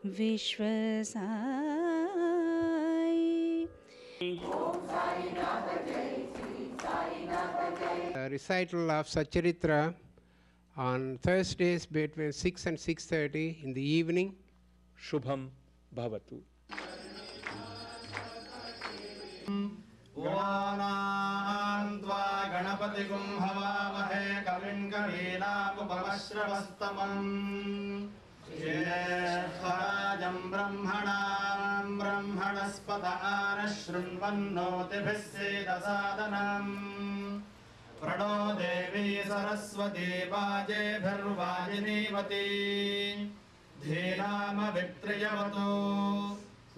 Vishwasai. Recital of Satcharitra on Thursdays between 6 and 6:30 in the evening. Shubham Bhavatu. Gyanantva Ganapatikum Havamahe Kavin Kavinamupamasravastamam Jyeshwarajam Brahmanam Brahmanaspata Arashrunvannotibhissedasadanam Prano Devi Saraswati Vajebhirvajinivati Dhinama Vitriyavatu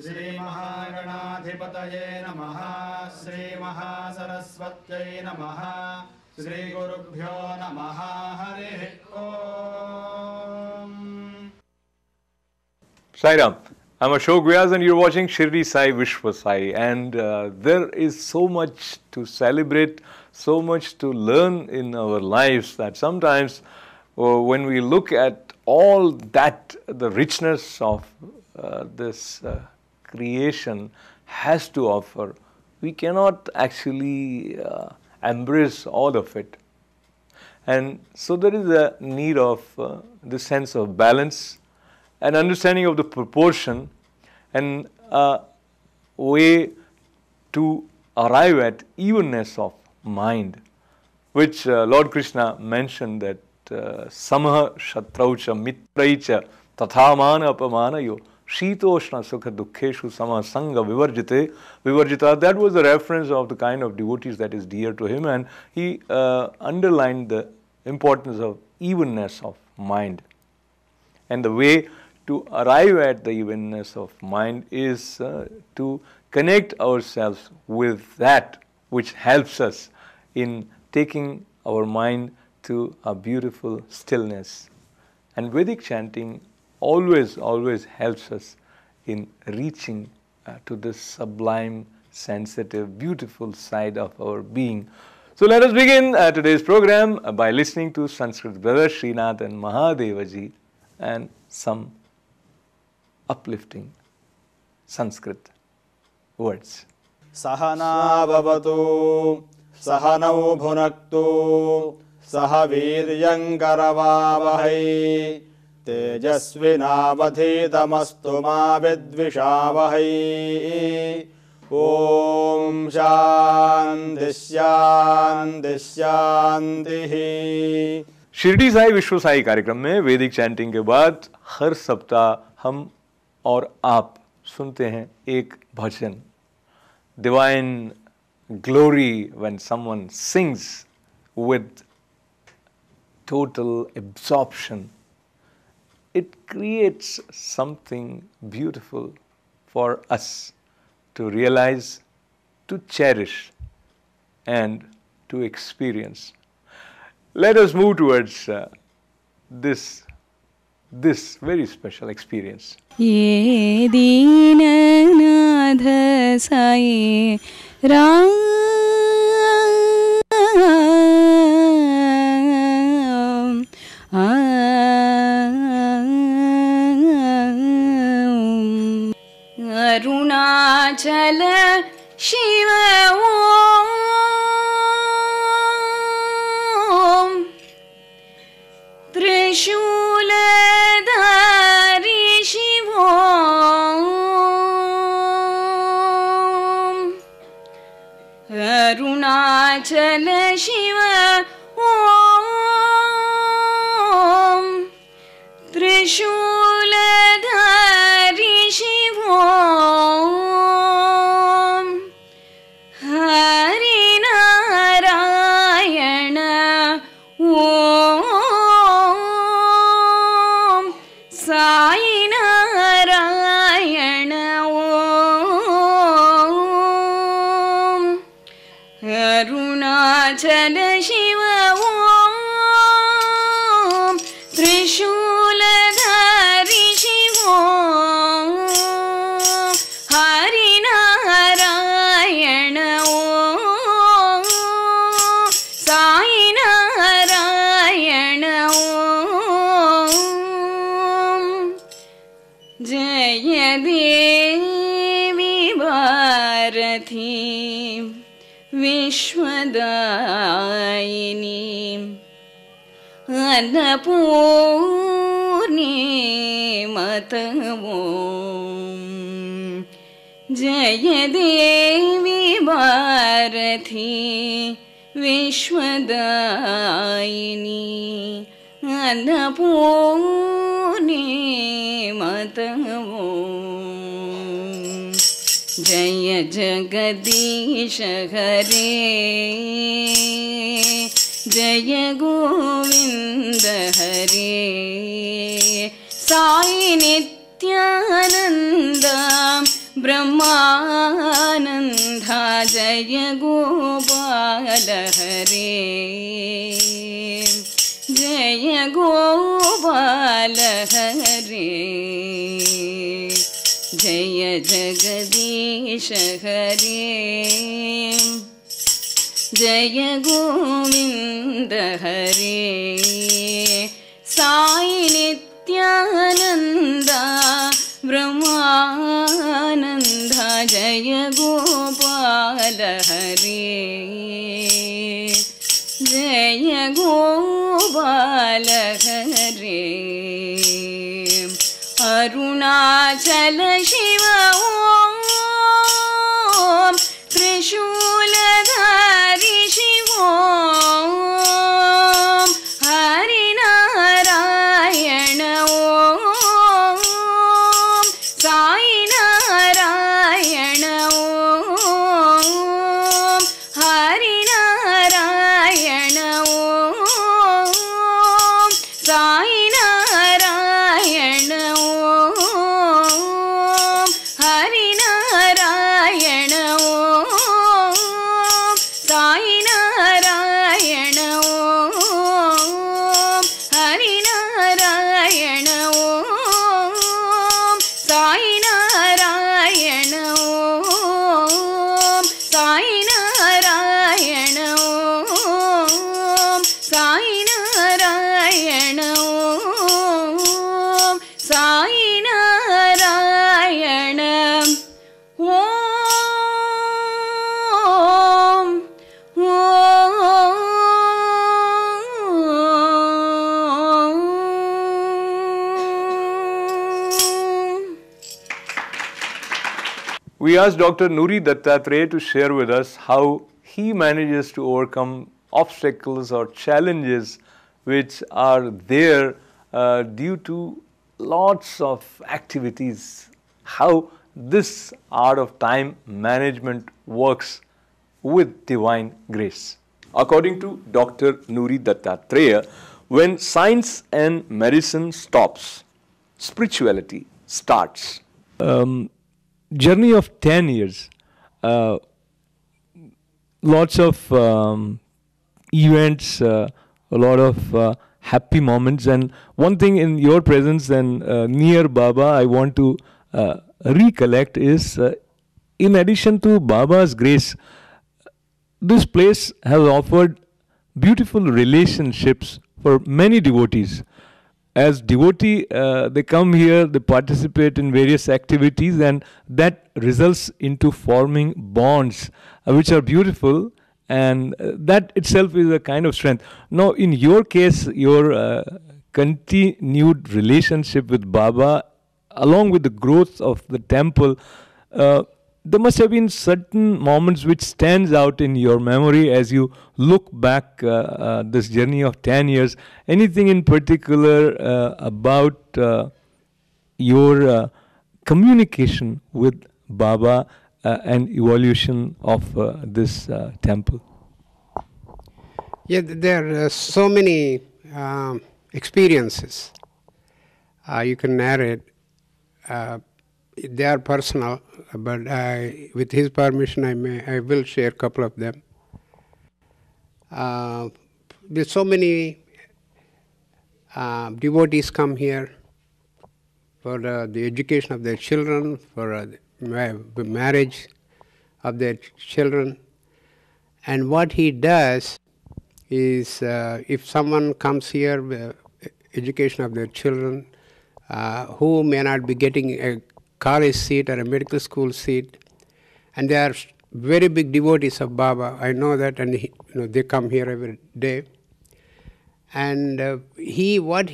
Shri Mahaganathipataye Namaha Shri Mahasaraswatyai Namaha Shri Gurubhyo Namaha Hare Om. Sai Ram, I'm Ashok Vyas and you're watching Shirdi Sai Vishwa Sai, and there is so much to celebrate, so much to learn in our lives that sometimes when we look at all that the richness of this creation has to offer, we cannot actually embrace all of it. And so there is a need of the sense of balance, an understanding of the proportion, and a way to arrive at evenness of mind, which Lord Krishna mentioned that Samaha Shatraucha Mitraicha Tathamana Apamanayo Shitoshna Sukha Dukkheshu Sama Sangha Vivarjita. That was the reference of the kind of devotees that is dear to him, and he underlined the importance of evenness of mind. And the way to arrive at the evenness of mind is to connect ourselves with that which helps us in taking our mind to a beautiful stillness. And Vedic chanting always helps us in reaching to this sublime, sensitive, beautiful side of our being. So let us begin today's program by listening to Sanskrit brothers Srinath and Mahadevaji and some uplifting Sanskrit words. Sahana bhavatu Sahanau bhunaktu Sahaviryankaravavahai Tejasvinavadhitamastu ma vidvishavahai. Om Shanti Shanti Shanti. Shirdi Sai विश्व साई कार्यक्रम में वैदिक chanting के बाद हर सप्ताह हम और आप सुनते हैं एक भजन. Divine glory when someone sings with total absorption. It creates something beautiful for us to realize, to cherish, and to experience. Let us move towards this very special experience. Ye Deenanath Sai Ram Arunachala Shiva Om Trishuladhari Shiva Om Arunachala Shiva Om Trishuladhari Shiva Om Hari Narayana Om Sai Narayana Om Arunachala Shiva Om Trishuladhari Shiva Om Hari Narayana Om Sai Narayana Om Jai देवी भारती विश्वदायिनी अन्नपूर्णिमतवो जय देवी भारती विश्वदायिनी अन्नपूर्णिमतवो जय जगदीश हरे जय गोविंद हरे साई नित्यानंद ब्रह्मानंदा जय गोपाल हरे जय गोपाल हरे जय जगदीश हरे जय गोविंद हरे साई नित्यानंदा ब्रह्मानंदा जय गोपाल हरे जय गोपाल हरे अरुणाचल शिव ओम त्रिशूलधारी शिव ओम हरिनारायण ओम साई नारायण ओम हरिनारायण ओम साई नारायण ओम हरिनारायण ओम साई नारायण ओम हरिनारायण ओम साई नारायण ओम साई नारायण ओम साई नारायण ओम Sai Narayan Om Om. We asked Dr. Nuri Dattatreya to share with us how he manages to overcome obstacles or challenges which are there due to lots of activities. How this art of time management works with divine grace. According to Dr. Nuri Dattatreya, when science and medicine stops, spirituality starts. Journey of 10 years, lots of events, a lot of happy moments, and one thing in your presence and near Baba I want to recollect is in addition to Baba's grace, this place has offered beautiful relationships for many devotees. As devotee, they come here, they participate in various activities, and that results into forming bonds which are beautiful, and that itself is a kind of strength. Now, in your case, your continued relationship with Baba, along with the growth of the temple, there must have been certain moments which stands out in your memory as you look back this journey of 10 years. Anything in particular about your communication with Baba and evolution of this temple? Yeah, there are so many experiences you can narrate. They are personal, but with his permission, I will share a couple of them. There's so many devotees come here for the education of their children, for the marriage of their children. And what he does is, if someone comes here, education of their children, who may not be getting a college seat or a medical school seat, and they are very big devotees of Baba. I know that, and they come here every day. And when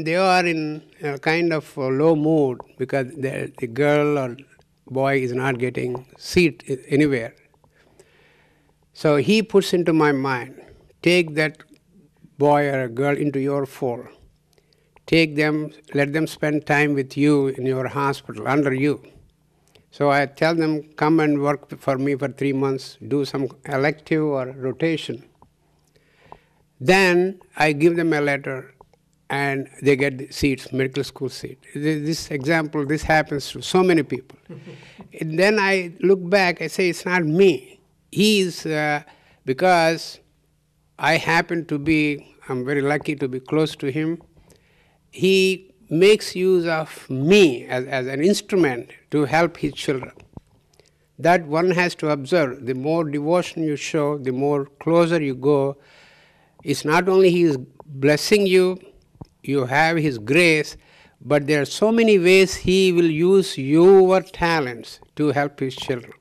they are in a kind of low mood because the girl or boy is not getting seat anywhere, so he puts into my mind, take that boy or a girl into your fold. Take them, let them spend time with you in your hospital, under you. So I tell them, come and work for me for 3 months, do some elective or rotation. Then I give them a letter and they get seats, medical school seat. This happens to so many people. And then I look back, I say, it's not me. Because I'm very lucky to be close to him. He makes use of me as an instrument to help his children. That one has to observe. The more devotion you show, the more closer you go. It's not only he is blessing you, you have his grace, but there are so many ways he will use your talents to help his children.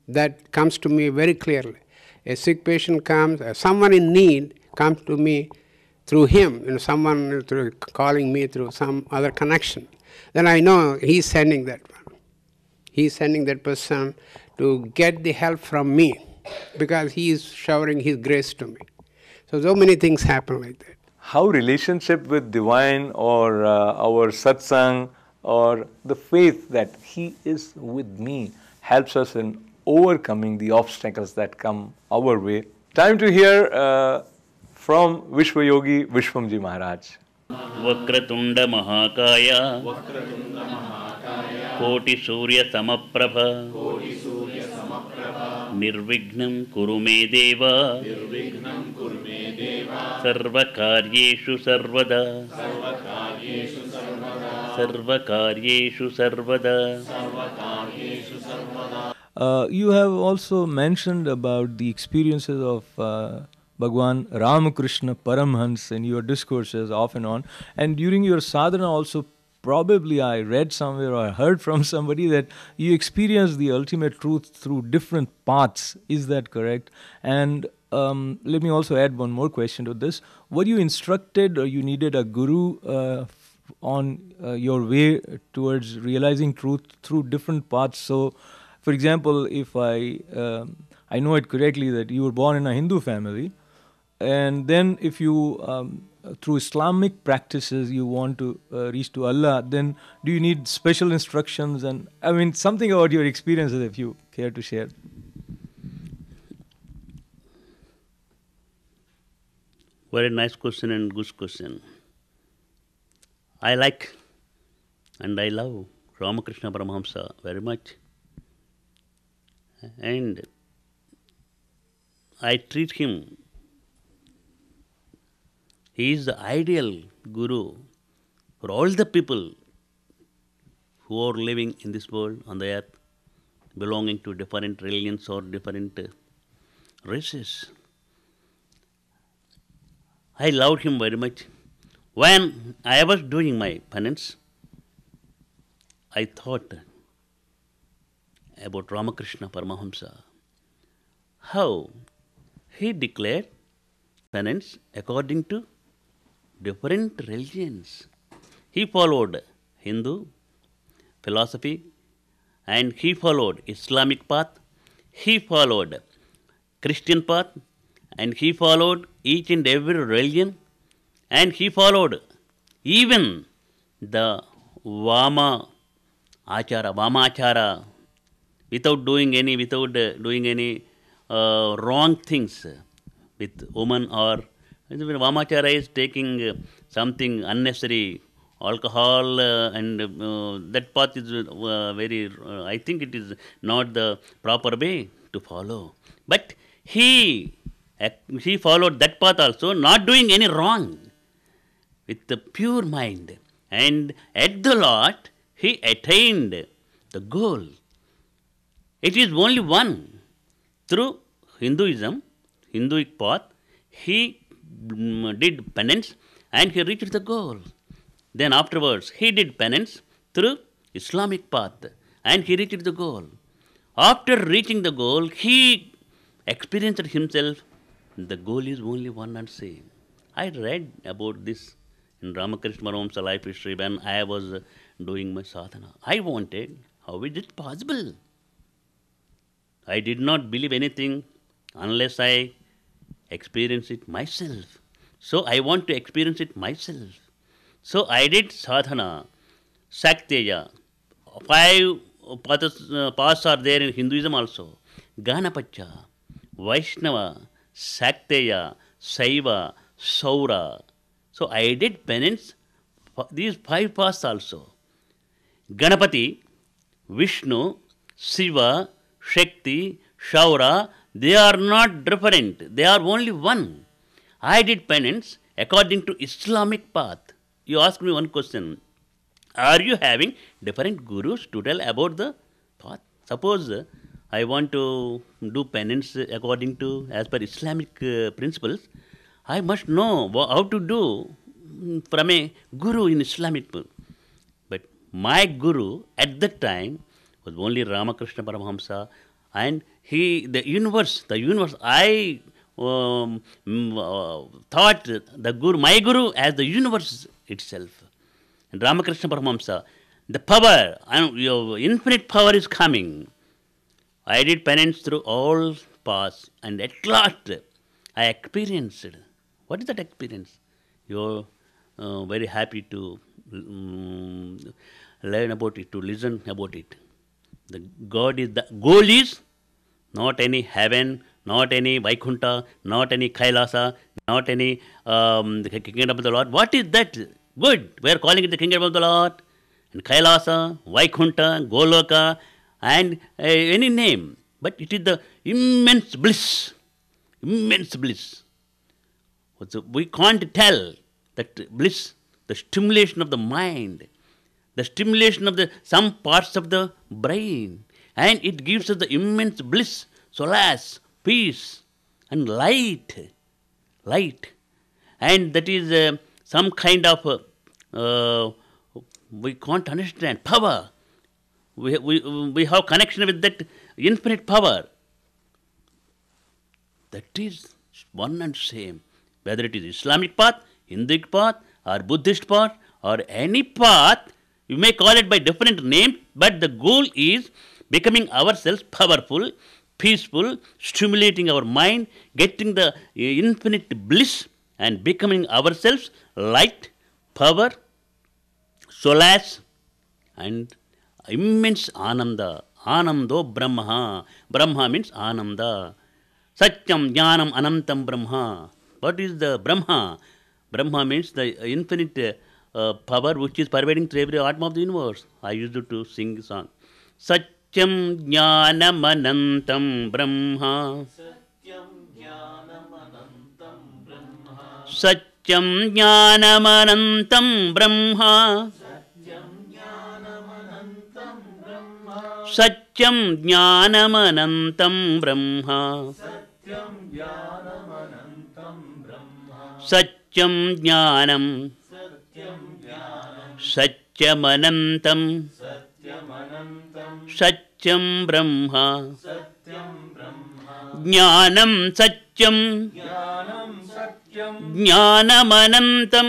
That comes to me very clearly. A sick patient comes, someone in need comes to me through him, someone through calling me through some other connection. Then I know he's sending that one. He's sending that person to get the help from me because he is showering his grace to me. So many things happen like that. How relationship with divine or our satsang or the faith that he is with me helps us in overcoming the obstacles that come our way. Time to hear from Vishwayogi Vishwamji Maharaj. Vakratunda Mahakaya Koti Surya Samaprabha Nirvignam Kurume Deva Sarvakaryeshu Sarvada Sarvakaryeshu Sarvada. You have also mentioned about the experiences of Bhagwan Ramakrishna Paramhans in your discourses off and on. And during your sadhana also, probably I read somewhere or I heard from somebody that you experienced the ultimate truth through different paths. Is that correct? And let me also add one more question to this. Were you instructed or you needed a guru on your way towards realizing truth through different paths? So, for example, if I know it correctly that you were born in a Hindu family, and then if you, through Islamic practices, you want to reach to Allah, then do you need special instructions? And I mean, something about your experiences if you care to share. Very nice question and good question. I like and I love Ramakrishna Paramahamsa very much. And I treat him, he is the ideal guru for all the people who are living in this world, on the earth, belonging to different religions or different races. I loved him very much. When I was doing my penance, I thought about Ramakrishna Paramahamsa, how he declared penance according to different religions. He followed Hindu philosophy and he followed Islamic path, he followed Christian path, and he followed each and every religion, and he followed even the Vamachara, without doing any wrong things with woman, or Vamachara is taking something unnecessary, alcohol, and that path is very, I think it is not the proper way to follow. But he followed that path also, not doing any wrong, with the pure mind. And at the Lord, he attained the goal. It is only one. Through Hinduism, Hinduic path, he did penance and he reached the goal. Then afterwards, he did penance through Islamic path, and he reached the goal. After reaching the goal, he experienced himself, the goal is only one and same. I read about this in Ramakrishna Paramahamsa life history when I was doing my sadhana. I wanted, how is it possible? I did not believe anything unless I experience it myself. So I want to experience it myself. So I did sadhana, Sakteya. 5 paths are there in Hinduism also. Ganapacha, Vaishnava, Sakteya, Saiva, Saura. So I did penance for these 5 paths also. Ganapati, Vishnu, Shiva, Shakti, Shaura, they are not different. They are only one. I did penance according to Islamic path. You ask me one question. Are you having different gurus to tell about the path? Suppose I want to do penance according to, as per Islamic principles, I must know how to do from a guru in Islamic. But my guru at that time was only Ramakrishna Paramahamsa, and the universe, I thought the guru, my guru as the universe itself. And Ramakrishna Paramahamsa, the power, your infinite power is coming. I did penance through all paths, and at last I experienced. What is that experience? You're very happy to learn about it, to listen about it. The goal is not any heaven, not any Vaikuntha, not any Kailasa, not any the kingdom of the Lord. What is that? Good. We are calling it the kingdom of the Lord, and Kailasa, Vaikuntha, Goloka, and any name. But it is the immense bliss. Immense bliss. So we can't tell that bliss, the stimulation of the mind, the stimulation of some parts of the brain, and it gives us the immense bliss, solace, peace, and light. And that is some kind of, we can't understand, power. We have connection with that infinite power. That is one and same. Whether it is Islamic path, Hinduic path, or Buddhist path, or any path, you may call it by different names, but the goal is becoming ourselves powerful, peaceful, stimulating our mind, getting the infinite bliss, and becoming ourselves light, power, solace, and immense ananda. Anando Brahma. Brahma means ananda. Satyam Jnanam Anantam Brahma. What is the Brahma? Brahma means the infinite power which is pervading through every atom of the universe. I used to sing a song. Satyam Jnanam Anantam Brahma. Satyam Jnanam Anantam Brahma. Satyam Jnanam Anantam Brahma. Satyam Jnanam. Satyam Anantam. Satyam Brahma. Jnanam Satyam. Jnanam Anantam.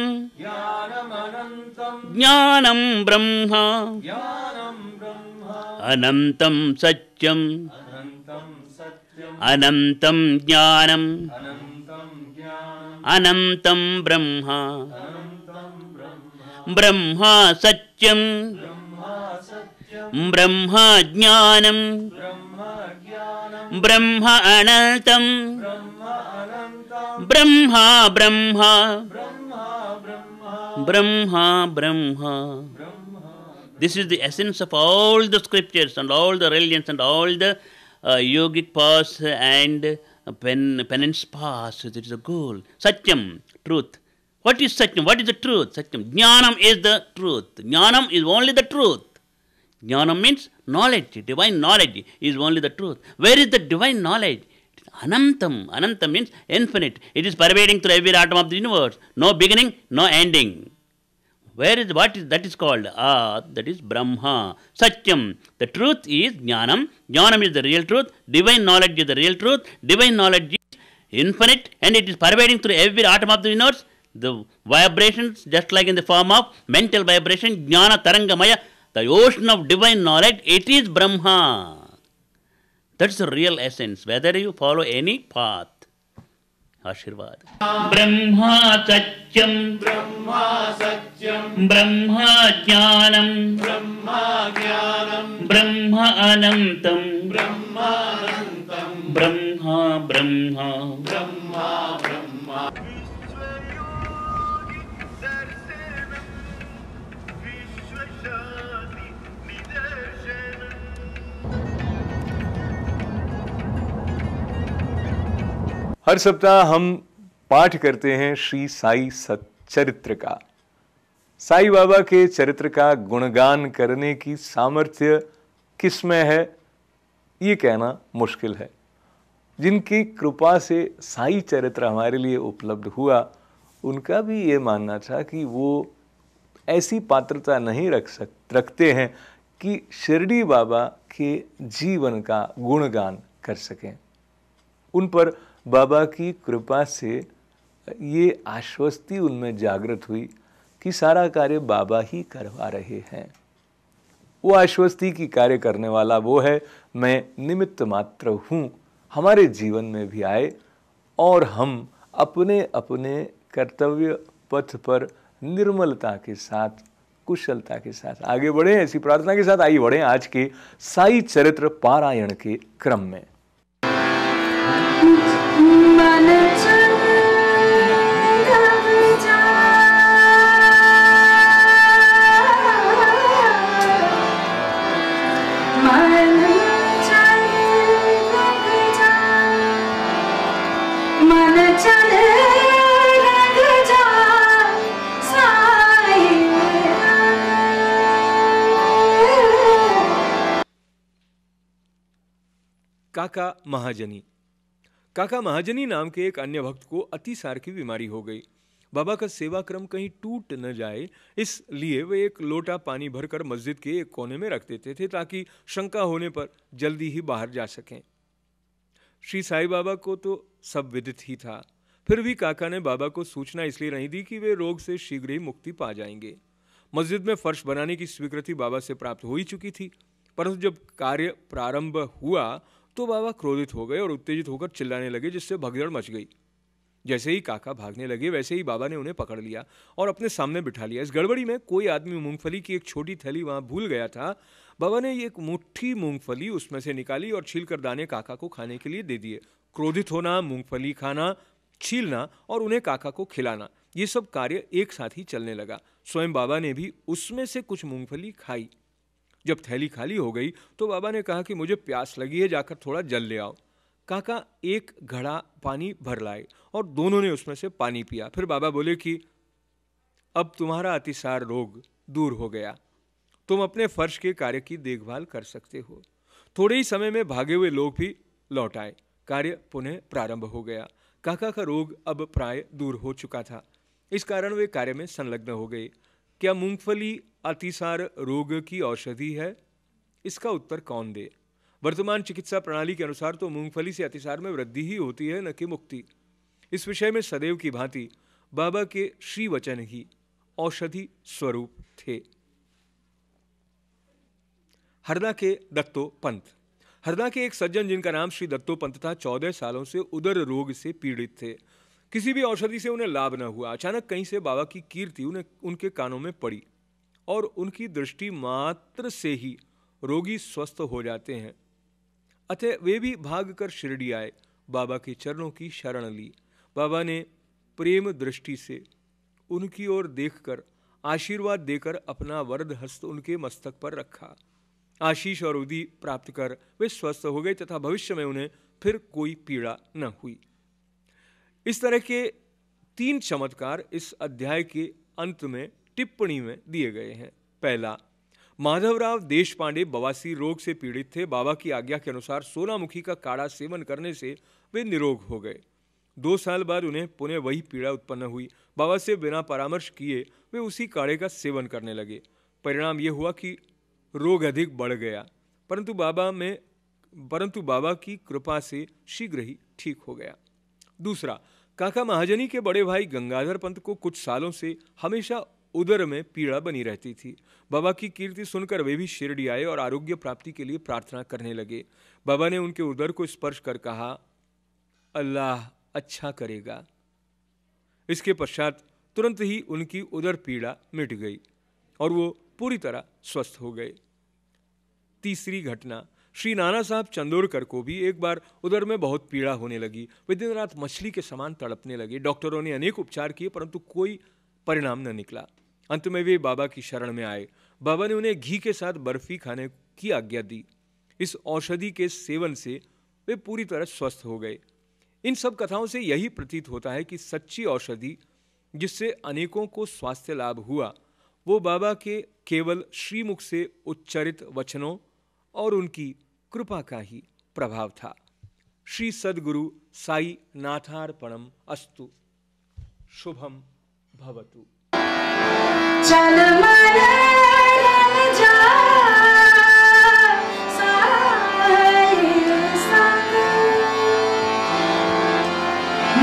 Jnanam Brahma. Anantam Satyam. Anantam Jnanam. Anantam Brahma. Brahma Satyam. Brahma Jnanam. Brahma Anantam. Brahma Brahma. Brahma Brahma. This is the essence of all the scriptures and all the religions and all the yogic paths and penance paths. It is the goal. Satyam, truth. What is Satyam? What is the truth? Satyam. Jnanam is the truth. Jnanam is only the truth. Jnanam means knowledge. Divine knowledge is only the truth. Where is the divine knowledge? Anantam. Anantam means infinite. It is pervading through every atom of the universe. No beginning, no ending. That is called? That is Brahma. Satyam. The truth is Jnanam. Jnanam is the real truth. Divine knowledge is the real truth. Divine knowledge is infinite and it is pervading through every atom of the universe. The vibrations, just like in the form of mental vibration, Jnana Tarangamaya, the ocean of divine knowledge, it is Brahma. That's the real essence, whether you follow any path. Ashirvad. Brahma Satyam. Brahma Satyam. Brahma Jnanam. Brahma Jnanam. Brahma Anantam. Brahma Anantam. Brahma Brahma. Brahma Brahma. हर सप्ताह हम पाठ करते हैं श्री साई सच्चरित्र का। साई बाबा के चरित्र का गुणगान करने की सामर्थ्य किसमें है ये कहना मुश्किल है। जिनकी कृपा से साई चरित्र हमारे लिए उपलब्ध हुआ, उनका भी ये मानना था कि वो ऐसी पात्रता नहीं रखते हैं कि शिरडी बाबा के जीवन का गुणगान कर सकें। उन पर बाबा की कृपा से ये आश्वस्ति उनमें जागृत हुई कि सारा कार्य बाबा ही करवा रहे हैं। वो आश्वस्ति की कार्य करने वाला वो है, मैं निमित्त मात्र हूँ। हमारे जीवन में भी आए और हम अपने अपने कर्तव्य पथ पर निर्मलता के साथ, कुशलता के साथ आगे बढ़े। ऐसी प्रार्थना के साथ आइए बढ़े आज के साई चरित्र पारायण के क्रम में। काका महाजनी। काका महाजनी नाम के एक अन्य भक्त को अतिसार की बीमारी हो गई। बाबा का सेवा क्रम कहीं टूट न जाए, इसलिए वे एक लोटा पानी भरकर मस्जिद के एक कोने में रख देते थे ताकि शंका होने पर जल्दी ही बाहर जा सकें। श्री साई बाबा को तो सब विदित ही था, फिर भी काका ने बाबा को सूचना इसलिए नहीं दी कि वे रोग से शीघ्र ही मुक्ति पा जाएंगे। मस्जिद में फर्श बनाने की स्वीकृति बाबा से प्राप्त हो ही चुकी थी, परंतु जब कार्य प्रारंभ हुआ तो बाबा क्रोधित हो गए और उत्तेजित होकर चिल्लाने लगे, जिससे भगदड़ मच गई। जैसे ही काका भागने लगे वैसे ही बाबा ने उन्हें पकड़ लिया और अपने सामने बिठा लिया। इस गड़बड़ी में कोई आदमी मूंगफली की एक छोटी थैली वहां भूल गया था। बाबा ने एक मुट्ठी मूंगफली उसमें से निकाली और छीलकर दाने काका को खाने के लिए दे दिए। क्रोधित होना, मूंगफली खाना, छीलना और उन्हें काका को खिलाना, ये सब कार्य एक साथ ही चलने लगा। स्वयं बाबा ने भी उसमें से कुछ मूंगफली खाई। जब थैली खाली हो गई तो बाबा ने कहा कि मुझे प्यास लगी है, जाकर थोड़ा जल ले आओ। काका एक घड़ा पानी भर लाए और दोनों ने उसमें से पानी पिया। फिर बाबा बोले कि अब तुम्हारा अतिसार रोग दूर हो गया, तुम अपने फर्श के कार्य की देखभाल कर सकते हो। थोड़े ही समय में भागे हुए लोग भी लौट आए। कार्य पुनः प्रारंभ हो गया। काका का रोग अब प्राय दूर हो चुका था, इस कारण वे कार्य में संलग्न हो गए। क्या मूंगफली अतिसार रोग की औषधि है? इसका उत्तर कौन दे? वर्तमान चिकित्सा प्रणाली के अनुसार तो मूंगफली से अतिसार में वृद्धि ही होती है, न कि मुक्ति। इस विषय में सदैव की भांति बाबा के श्री वचन ही औषधि स्वरूप थे। हरदा के दत्तो पंत। हरदा के एक सज्जन जिनका नाम श्री दत्तो पंत था, 14 सालों से उदर रोग से पीड़ित थे। किसी भी औषधि से उन्हें लाभ न हुआ। अचानक कहीं से बाबा की कीर्ति उनके कानों में पड़ी और उनकी दृष्टि मात्र से ही रोगी स्वस्थ हो जाते हैं। अतः वे भी भागकर शिरडी आए, बाबा के चरणों की शरण ली। बाबा ने प्रेम दृष्टि से उनकी ओर देखकर आशीर्वाद देकर अपना वरद हस्त उनके मस्तक पर रखा। आशीष और उदी प्राप्त कर वे स्वस्थ हो गए तथा भविष्य में उन्हें फिर कोई पीड़ा न हुई। इस तरह के 3 चमत्कार इस अध्याय के अंत में टिप्पणी में दिए गए हैं। पहला, माधवराव देशपांडे बवासीर रोग से पीड़ित थे। बाबा की आज्ञा के अनुसार सोनामुखी का काढ़ा सेवन करने से वे निरोग हो गए। 2 साल बाद उन्हें पुनः वही पीड़ा उत्पन्न हुई। बाबा से बिना परामर्श किए वे उसी काढ़े का सेवन करने लगे। परिणाम यह हुआ कि रोग अधिक बढ़ गया, परंतु बाबा की कृपा से शीघ्र ही ठीक हो गया। दूसरा, काका महाजनी के बड़े भाई गंगाधर पंत को कुछ सालों से हमेशा उदर में पीड़ा बनी रहती थी। बाबा की कीर्ति सुनकर वे भी शिरडी आए और आरोग्य प्राप्ति के लिए प्रार्थना करने लगे। बाबा ने उनके उदर को स्पर्श कर कहा, अल्लाह अच्छा करेगा। इसके पश्चात तुरंत ही उनकी उदर पीड़ा मिट गई और वो पूरी तरह स्वस्थ हो गए। तीसरी घटना, श्री नाना साहब चंदोरकर को भी एक बार उदर में बहुत पीड़ा होने लगी। वे दिन रात मछली के समान तड़पने लगे। डॉक्टरों ने अनेक उपचार किए, परंतु कोई परिणाम न निकला। अंत में वे बाबा की शरण में आए। बाबा ने उन्हें घी के साथ बर्फी खाने की आज्ञा दी। इस औषधि के सेवन से वे पूरी तरह स्वस्थ हो गए। इन सब कथाओं से यही प्रतीत होता है कि सच्ची औषधि जिससे अनेकों को स्वास्थ्य लाभ हुआ, वो बाबा के केवल श्रीमुख से उच्चरित वचनों और उनकी कृपा का ही प्रभाव था। श्री सद्गुरु साई नाथार्पणम अस्तु। शुभम भवतु। चल मन जा साई संग,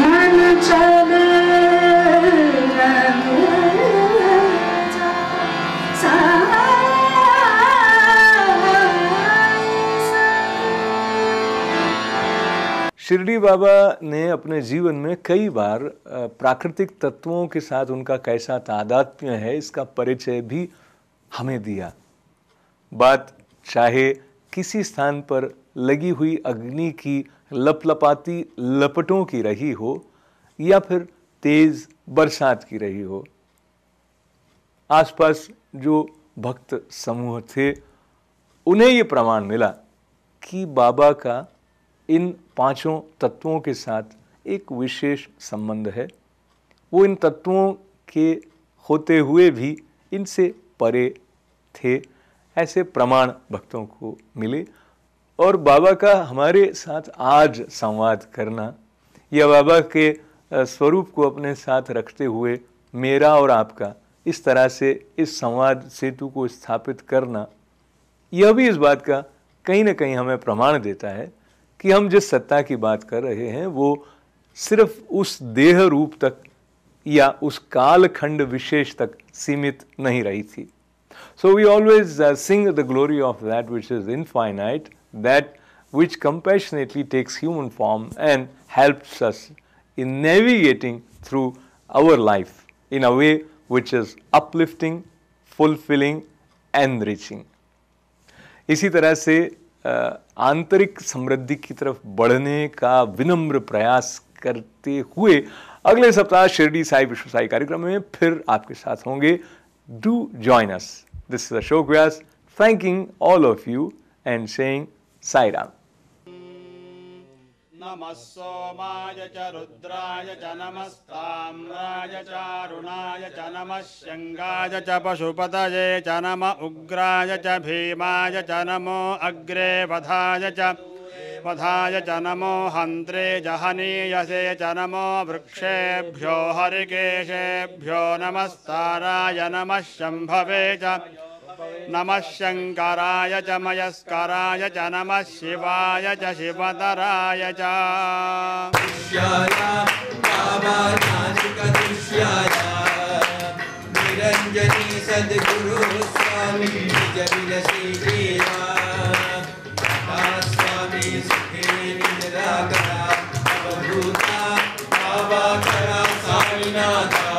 मन चल जा साई संग। शिरडी बाबा ने अपने जीवन में कई बार प्राकृतिक तत्वों के साथ उनका कैसा तादात्म्य है इसका परिचय भी हमें दिया। बात चाहे किसी स्थान पर लगी हुई अग्नि की लपलपाती लपटों की रही हो या फिर तेज बरसात की रही हो, आसपास जो भक्त समूह थे उन्हें ये प्रमाण मिला कि बाबा का इन पांचों तत्वों के साथ एक विशेष संबंध है। वो इन तत्वों के होते हुए भी इनसे परे थे, ऐसे प्रमाण भक्तों को मिले। और बाबा का हमारे साथ आज संवाद करना या बाबा के स्वरूप को अपने साथ रखते हुए मेरा और आपका इस तरह से इस संवाद सेतु को स्थापित करना, यह भी इस बात का कहीं ना कहीं हमें प्रमाण देता है कि हम जिस सत्ता की बात कर रहे हैं वो सिर्फ उस देह रूप तक या उस कालखंड विशेष तक सीमित नहीं रही थी। So we always sing the glory of that which is infinite, that which compassionately takes human form and helps us in navigating through our life in a way which is uplifting, fulfilling, enriching. इसी तरह से आंतरिक समृद्धि की तरफ बढ़ने का विनम्र प्रयास करते हुए अगले सप्ताह शिरडी साई विश्व साई कार्यक्रम में फिर आपके साथ होंगे। Do join us. This is Ashok Vyas thanking all of you and saying Sai Ram. नमः सोमाय च रुद्राय च नमस्ताम्राय च अरुणाय च नमः शंगाय च पशुपतये च नमः उग्राय च भीमाय च नमो अग्रे वधाय च नमो हन्त्रे जहनीयसे च नमो वृक्षेभ्यो हरिकेशेभ्यो नमस्ताराय नमः शम्भवे च नमः शंकराय च मयस्कराय च नमः शिवाय च शिवतराय च निरंजनी सद्गुरु स्वामी स्वामी सुखे निराकरा अवभूता बाबा करा साईनाथा